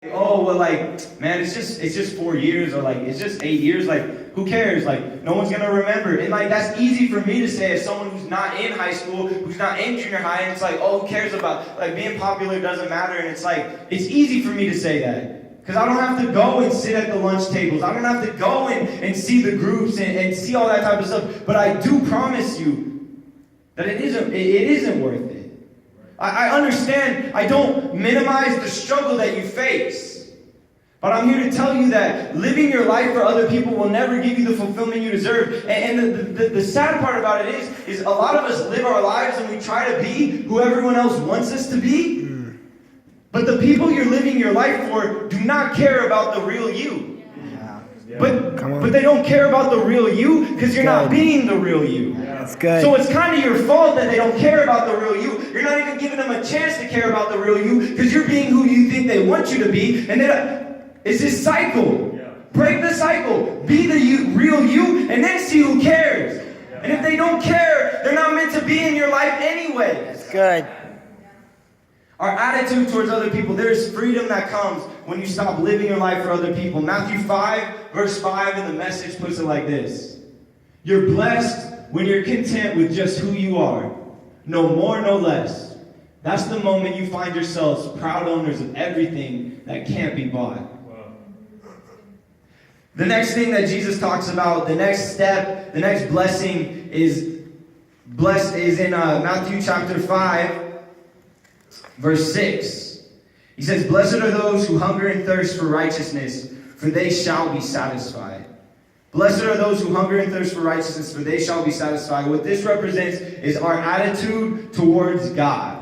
Oh, well, like, man, it's just 4 years, or like, it's just 8 years. Like, who cares? Like, no one's gonna remember. And like, that's easy for me to say as someone who's not in high school, who's not in junior high, and it's like, oh, who cares about, like, being popular doesn't matter. And it's like, it's easy for me to say that. Because I don't have to go and sit at the lunch tables. I don't have to go and see the groups and see all that type of stuff. But I do promise you that it isn't worth it. I understand, I don't minimize the struggle that you face. But I'm here to tell you that living your life for other people will never give you the fulfillment you deserve. And the sad part about it is a lot of us live our lives and we try to be who everyone else wants us to be. But the people you're living your life for do not care about the real you. But they don't care about the real you because you're not being the real you. That's good. So it's kind of your fault that they don't care about the real you. You're not even giving them a chance to care about the real you because you're being who you think they want you to be. And it's this cycle. Break the cycle. Be the real you and then see who cares. And if they don't care, they're not meant to be in your life anyway. That's good. Our attitude towards other people, there's freedom that comes when you stop living your life for other people. Matthew 5, verse 5 in the Message puts it like this. You're blessed when you're content with just who you are. No more, no less. That's the moment you find yourselves proud owners of everything that can't be bought. Wow. The next thing that Jesus talks about, the next step, the next blessing is in Matthew chapter 5. Verse 6, he says, blessed are those who hunger and thirst for righteousness, for they shall be satisfied. Blessed are those who hunger and thirst for righteousness, for they shall be satisfied. What this represents is our attitude towards God.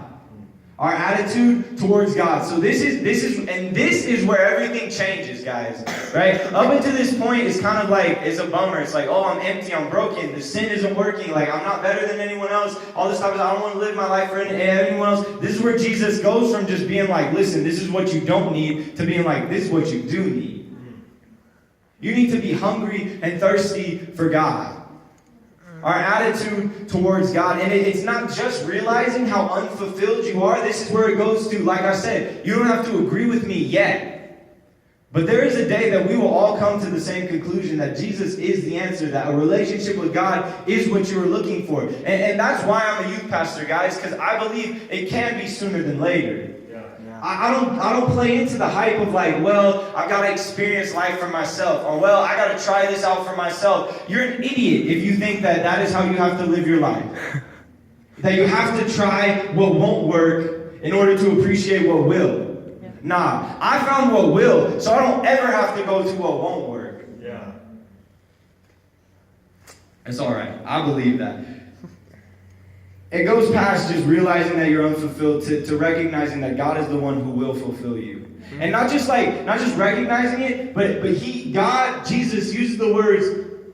Our attitude towards God. So this is where everything changes, guys. Right? Up until this point, it's kind of like, it's a bummer. It's like, oh, I'm empty, I'm broken, the sin isn't working, like, I'm not better than anyone else. All this stuff is, I don't want to live my life for anyone else. This is where Jesus goes from just being like, listen, this is what you don't need, to being like, this is what you do need. You need to be hungry and thirsty for God. Our attitude towards God. And it's not just realizing how unfulfilled you are. This is where it goes to, like I said, you don't have to agree with me yet. But there is a day that we will all come to the same conclusion that Jesus is the answer, that a relationship with God is what you were looking for. And that's why I'm a youth pastor, guys, because I believe it can be sooner than later. I don't play into the hype of like, well, I've got to experience life for myself, or well, I got to try this out for myself. You're an idiot if you think that is how you have to live your life. That you have to try what won't work in order to appreciate what will. Nah, I found what will, so I don't ever have to go to what won't work. Yeah. It's all right. I believe that. It goes past just realizing that you're unfulfilled to recognizing that God is the one who will fulfill you. And not just recognizing it, but Jesus uses the words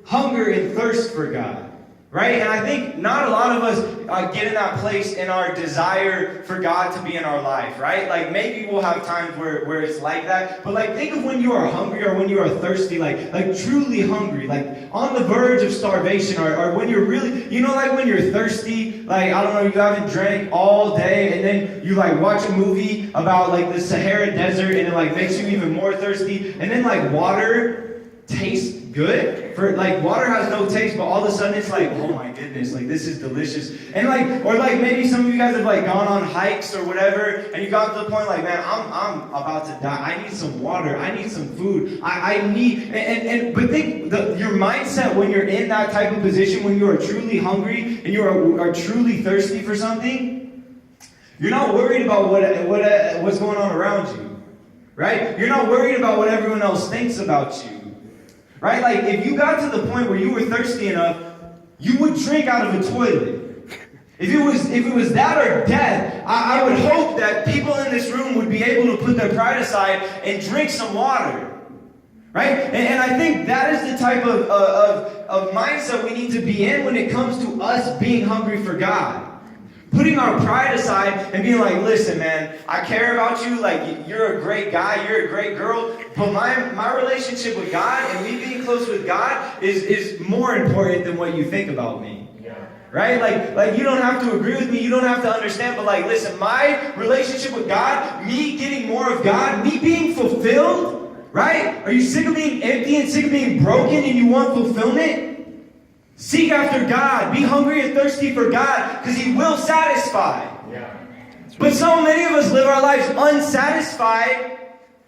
hunger and thirst for God. Right? And I think not a lot of us get in that place in our desire for God to be in our life, right? Like maybe we'll have times where it's like that. But like think of when you are hungry or when you are thirsty, like truly hungry, like on the verge of starvation, or when you're really, like when you're thirsty, like I don't know, you haven't drank all day and then you like watch a movie about like the Sahara Desert and it like makes you even more thirsty, and then like water tastes good. For like water has no taste, but all of a sudden it's like, oh my goodness, like this is delicious. And like, or like maybe some of you guys have like gone on hikes or whatever, and you got to the point like, man, I'm about to die. I need some water. I need some food. I need, but think your mindset when you're in that type of position, when you are truly hungry and you are truly thirsty for something, you're not worried about what's going on around you, right? You're not worried about what everyone else thinks about you. Right? Like, if you got to the point where you were thirsty enough, you would drink out of a toilet. If it was that or death, I would hope that people in this room would be able to put their pride aside and drink some water. Right? And I think that is the type of mindset we need to be in when it comes to us being hungry for God. Putting our pride aside and being like, listen, man, I care about you. Like, you're a great guy. You're a great girl. But my relationship with God and me being close with God is more important than what you think about me. right? Like you don't have to agree with me, you don't have to understand, but like, listen, my relationship with God, me getting more of God, me being fulfilled right? Are you sick of being empty and sick of being broken and you want fulfillment? Seek after God. Be hungry and thirsty for God because He will satisfy. Yeah. But so many of us live our lives unsatisfied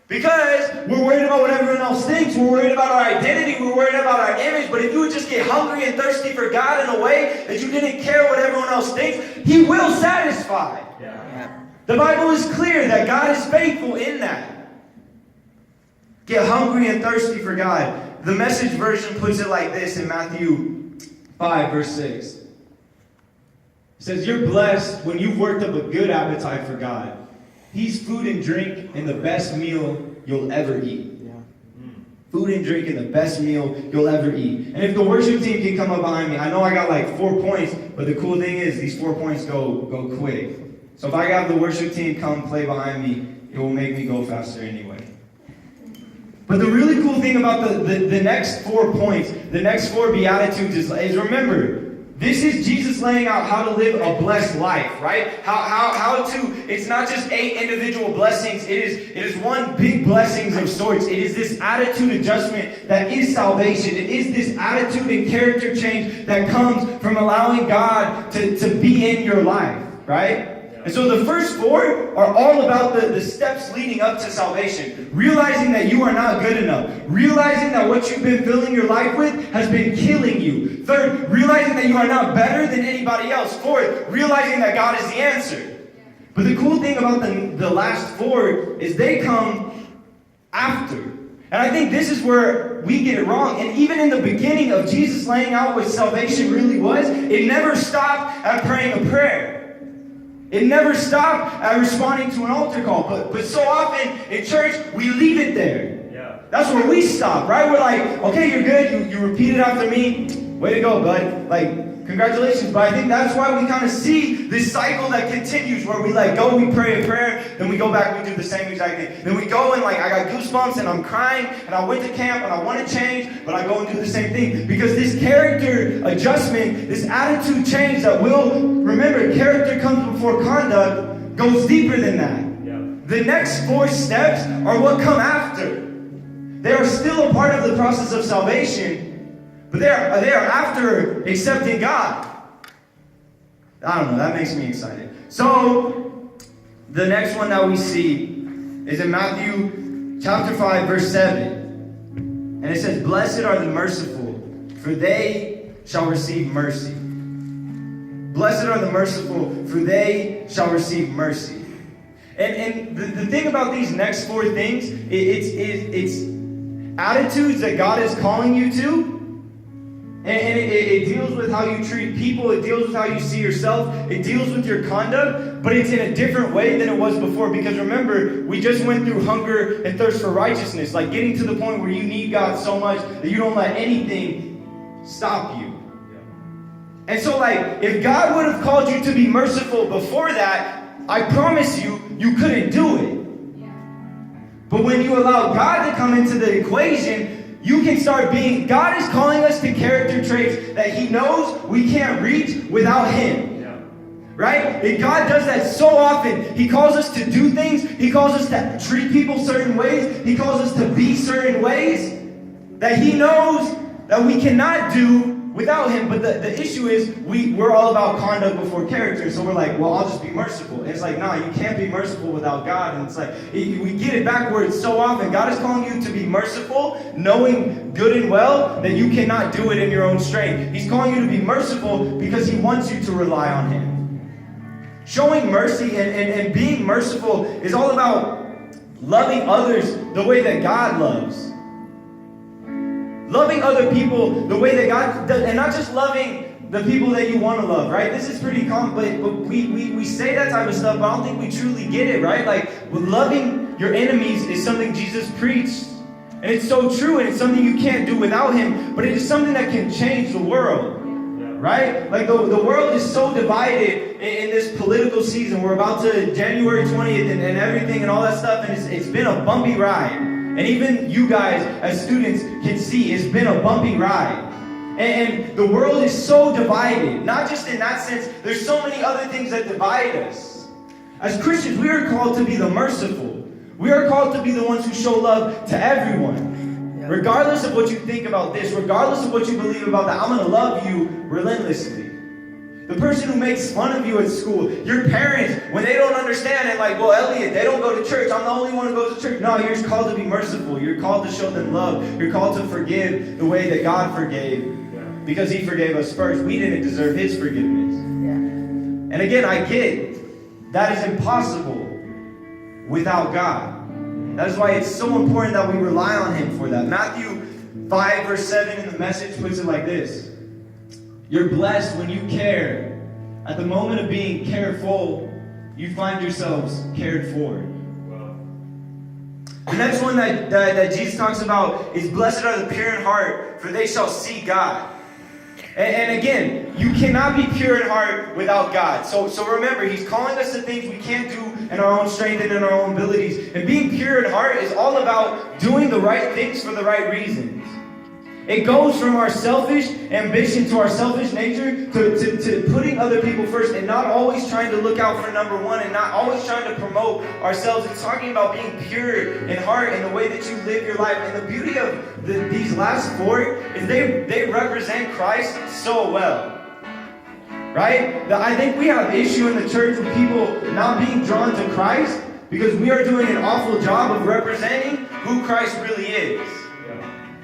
because we're worried about what everyone else thinks. We're worried about our identity. We're worried about our image. But if you would just get hungry and thirsty for God in a way that you didn't care what everyone else thinks, He will satisfy. Yeah. The Bible is clear that God is faithful in that. Get hungry and thirsty for God. The Message version puts it like this in Matthew 5, verse 6. It says, you're blessed when you've worked up a good appetite for God. He's food and drink and the best meal you'll ever eat. Food and drink and the best meal you'll ever eat. And if the worship team can come up behind me, I know I got like 4 points, but the cool thing is these 4 points go quick. So if I have the worship team come play behind me, it will make me go faster anyway. But the really cool thing about the next 4 points, the next 4 Beatitudes is remember, this is Jesus laying out how to live a blessed life, right? How to, it's not just 8 individual blessings, it is one big blessings of sorts. It is this attitude adjustment that is salvation. It is this attitude and character change that comes from allowing God to be in your life, right? And so the first 4 are all about the steps leading up to salvation. Realizing that you are not good enough. Realizing that what you've been filling your life with has been killing you. 3rd, realizing that you are not better than anybody else. 4th, realizing that God is the answer. But the cool thing about the last 4 is they come after. And I think this is where we get it wrong. And even in the beginning of Jesus laying out what salvation really was, it never stopped at praying a prayer. It never stopped at responding to an altar call. But so often in church, we leave it there. Yeah. That's where we stop, right? We're like, okay, you're good. You repeat it after me. Way to go, bud. Like, congratulations. But I think that's why we kind of see this cycle that continues where we we pray a prayer, then we go back, we do the same exact thing. Then we go and I got goosebumps and I'm crying and I went to camp and I want to change, but I go and do the same thing. Because this character adjustment, this attitude change that remember, character comes before conduct, goes deeper than that. Yeah. The next 4 steps are what come after. They are still a part of the process of salvation, but they are after accepting God. I don't know, that makes me excited. So, the next one that we see is in Matthew chapter 5, verse 7. And it says, blessed are the merciful, for they shall receive mercy. Blessed are the merciful, for they shall receive mercy. And the thing about these next 4 things, it's attitudes that God is calling you to. And it deals with how you treat people. It deals with how you see yourself. It deals with your conduct. But it's in a different way than it was before. Because remember, we just went through hunger and thirst for righteousness. Like getting to the point where you need God so much that you don't let anything stop you. And so if God would have called you to be merciful before that, I promise you, you couldn't do it. But when you allow God to come into the equation, you can start being, God is calling us to character traits that He knows we can't reach without Him. Yeah. Right? And God does that so often. He calls us to do things. He calls us to treat people certain ways. He calls us to be certain ways that He knows that we cannot do without Him. But the issue is we're all about conduct before character. So we're like, well, I'll just be merciful. And it's like, nah, you can't be merciful without God. And it's like, we get it backwards so often. God is calling you to be merciful, knowing good and well that you cannot do it in your own strength. He's calling you to be merciful because He wants you to rely on Him. Showing mercy and being merciful is all about loving others the way that God loves. Loving other people the way that God does, and not just loving the people that you want to love, right? This is pretty common, but we say that type of stuff, but I don't think we truly get it, right? Loving your enemies is something Jesus preached. And it's so true, and it's something you can't do without Him, but it is something that can change the world, right? The world is so divided in this political season. We're about to January 20th and everything and all that stuff, and it's been a bumpy ride. And even you guys, as students, can see it's been a bumpy ride. And the world is so divided. Not just in that sense, there's so many other things that divide us. As Christians, we are called to be the merciful. We are called to be the ones who show love to everyone. Regardless of what you think about this, regardless of what you believe about that, I'm going to love you relentlessly. The person who makes fun of you at school, your parents, when they don't understand and like, well, Elliot, they don't go to church. I'm the only one who goes to church. No, you're just called to be merciful. You're called to show them love. You're called to forgive the way that God forgave because he forgave us first. We didn't deserve his forgiveness. And again, I get that is impossible without God. That is why it's so important that we rely on him for that. Matthew 5 verse 7 in the Message puts it like this. You're blessed when you care. At the moment of being careful, you find yourselves cared for. The next one that Jesus talks about is blessed are the pure in heart, for they shall see God. And again, you cannot be pure in heart without God. So remember, he's calling us to things we can't do in our own strength and in our own abilities. And being pure in heart is all about doing the right things for the right reasons. It goes from our selfish ambition to our selfish nature to putting other people first and not always trying to look out for number one and not always trying to promote ourselves. It's talking about being pure in heart and the way that you live your life. And the beauty of these last four is they represent Christ so well. Right? I think we have issue in the church with people not being drawn to Christ because we are doing an awful job of representing who Christ really is.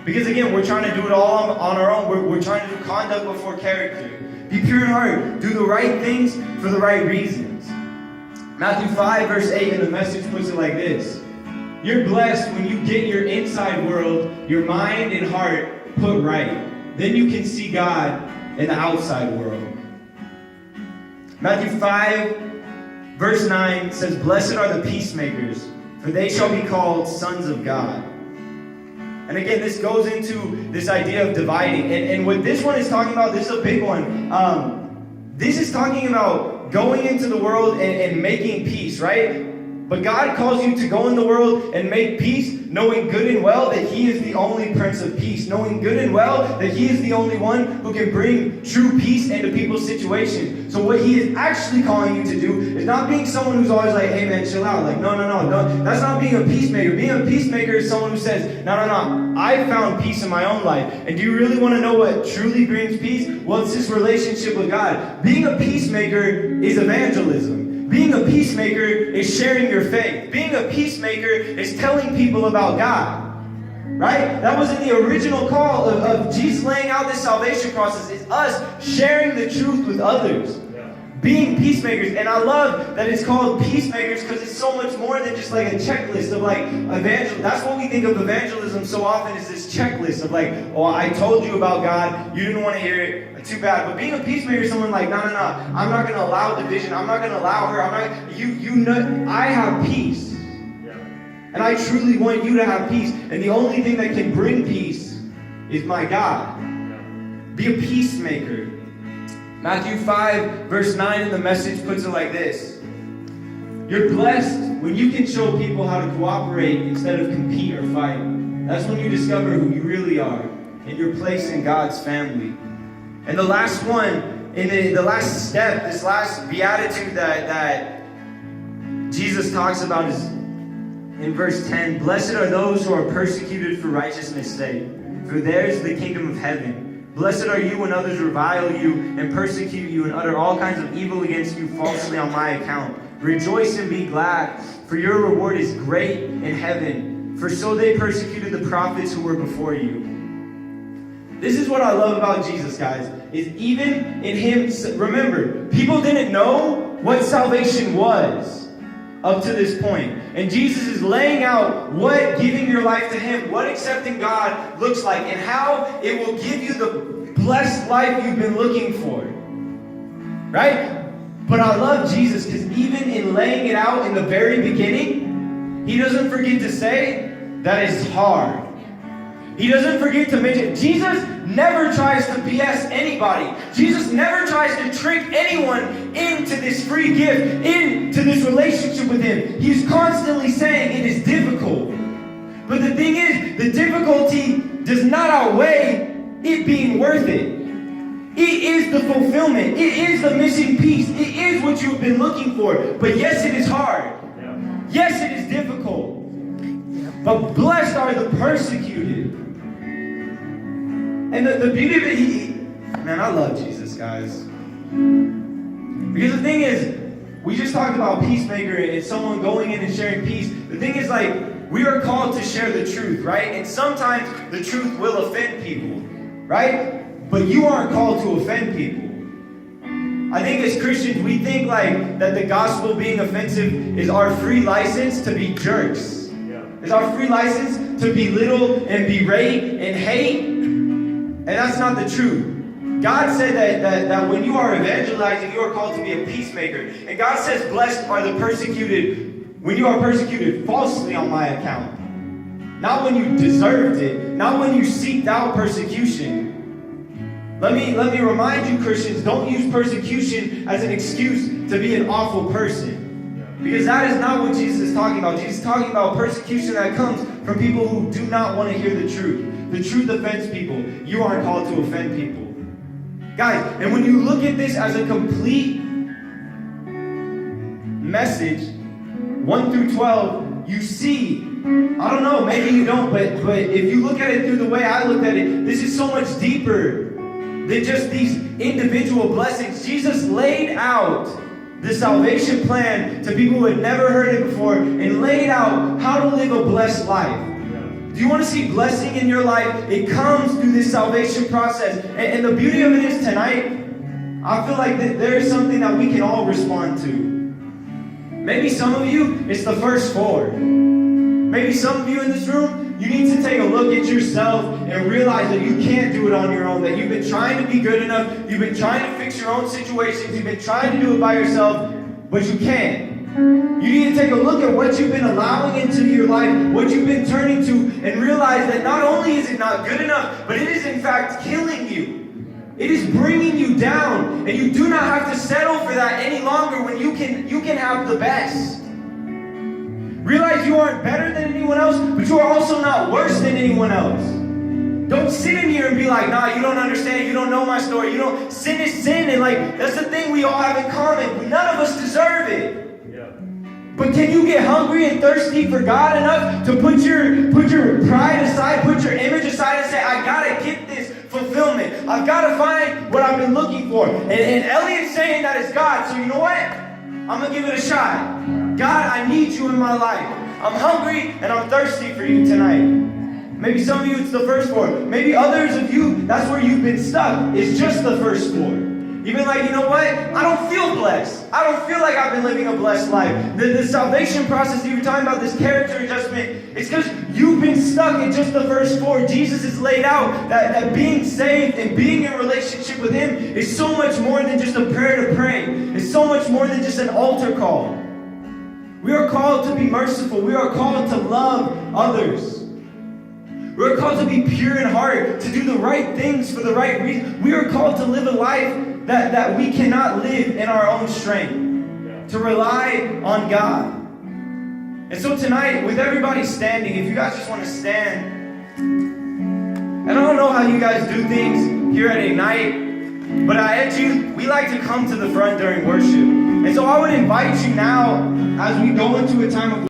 Because again, we're trying to do it all on our own. We're trying to do conduct before character. Be pure in heart. Do the right things for the right reasons. Matthew 5 verse 8 in the Message puts it like this. You're blessed when you get your inside world, your mind and heart put right. Then you can see God in the outside world. Matthew 5 verse 9 says, blessed are the peacemakers, for they shall be called sons of God. And again, this goes into this idea of dividing. And what this one is talking about, this is a big one. This is talking about going into the world and making peace, right? But God calls you to go in the world and make peace, knowing good and well that he is the only Prince of Peace. Knowing good and well that he is the only one who can bring true peace into people's situations. So what he is actually calling you to do is not being someone who's always like, hey man, chill out. Like, no. That's not being a peacemaker. Being a peacemaker is someone who says, no. I found peace in my own life. And do you really want to know what truly brings peace? Well, it's this relationship with God. Being a peacemaker is evangelism. Being a peacemaker is sharing your faith. Being a peacemaker is telling people about God. Right? That was in the original call of Jesus laying out this salvation process. It's us sharing the truth with others. Being peacemakers. And I love that it's called peacemakers because it's so much more than just like a checklist of like evangelism. That's what we think of evangelism so often is this checklist of like, oh, I told you about God. You didn't want to hear it. Too bad. But being a peacemaker is someone like, no. I'm not going to allow division. I'm not going to allow her. I have peace. And I truly want you to have peace. And the only thing that can bring peace is my God. Be a peacemaker. Matthew 5 verse 9 in the Message puts it like this. You're blessed when you can show people how to cooperate instead of compete or fight. That's when you discover who you really are and your place in God's family. And the last one, in the last step, this last beatitude that Jesus talks about is in verse 10. Blessed are those who are persecuted for righteousness' sake, for theirs is the kingdom of heaven. Blessed are you when others revile you and persecute you and utter all kinds of evil against you falsely on my account. Rejoice and be glad, for your reward is great in heaven. For so they persecuted the prophets who were before you. This is what I love about Jesus, guys, is even in him, remember, people didn't know what salvation was up to this point. And Jesus is laying out what giving your life to him, what accepting God looks like, and how it will give you the blessed life you've been looking for. Right? But I love Jesus because even in laying it out in the very beginning, he doesn't forget to say that it's hard. He doesn't forget to mention, Jesus never tries to BS anybody. Jesus never tries to trick anyone into this free gift, into this relationship with him. He's constantly saying it is difficult. But the thing is, the difficulty does not outweigh it being worth it. It is the fulfillment. It is the missing piece. It is what you've been looking for. But yes, it is hard. Yes, it is difficult. but blessed are the persecuted. And the beauty of it, man, I love Jesus, guys. Because the thing is, we just talked about peacemaker and someone going in and sharing peace. The thing is, like, we are called to share the truth, right? And sometimes the truth will offend people, right? But you aren't called to offend people. I think as Christians, we think like that the gospel being offensive is our free license to be jerks. It's our free license to belittle and berate and hate. And that's not the truth. God said that when you are evangelizing, you are called to be a peacemaker. And God says, blessed are the persecuted when you are persecuted falsely on my account. Not when you deserved it. Not when you seeked out persecution. Let me remind you, Christians, don't use persecution as an excuse to be an awful person. Because that is not what Jesus is talking about. Jesus is talking about persecution that comes from people who do not want to hear the truth. The truth offends people. You aren't called to offend people. Guys, and when you look at this as a complete message, 1 through 12, you see, I don't know, maybe you don't, but if you look at it through the way I looked at it, this is so much deeper than just these individual blessings. Jesus laid out the salvation plan to people who had never heard it before and laid out how to live a blessed life. Do you want to see blessing in your life? It comes through this salvation process. And the beauty of it is tonight, I feel like there is something that we can all respond to. Maybe some of you, it's the first 4. Maybe some of you in this room, you need to take a look at yourself and realize that you can't do it on your own, that you've been trying to be good enough, you've been trying to fix your own situations, you've been trying to do it by yourself, but you can't. You need to take a look at what you've been allowing into your life, what you've been turning to, and realize that not only is it not good enough, but it is in fact killing you. It is bringing you down, and you do not have to settle for that any longer when you can have the best. Realize you aren't better than anyone else, but you are also not worse than anyone else. Don't sit in here and be like, nah, you don't understand, you don't know my story, you don't, sin is sin, and like, that's the thing we all have in common. None of us deserve it. But can you get hungry and thirsty for God enough to put your pride aside, put your image aside and say, I gotta get this fulfillment. I've gotta find what I've been looking for. And Elliot's saying that it's God, so you know what? I'm gonna give it a shot. God, I need you in my life. I'm hungry and I'm thirsty for you tonight. Maybe some of you, it's the first 4. Maybe others of you, that's where you've been stuck. It's just the first 4. You've been like, you know what? I don't feel blessed. I don't feel like I've been living a blessed life. The salvation process that you were talking about, this character adjustment, it's because you've been stuck in just the first 4. Jesus has laid out that being saved and being in relationship with Him is so much more than just a prayer to pray. It's so much more than just an altar call. We are called to be merciful. We are called to love others. We are called to be pure in heart, to do the right things for the right reason. We are called to live a life that we cannot live in our own strength, to rely on God. And so tonight, with everybody standing, if you guys just want to stand, and I don't know how you guys do things here at Ignite, but at youth, we like to come to the front during worship. And so I would invite you now, as we go into a time of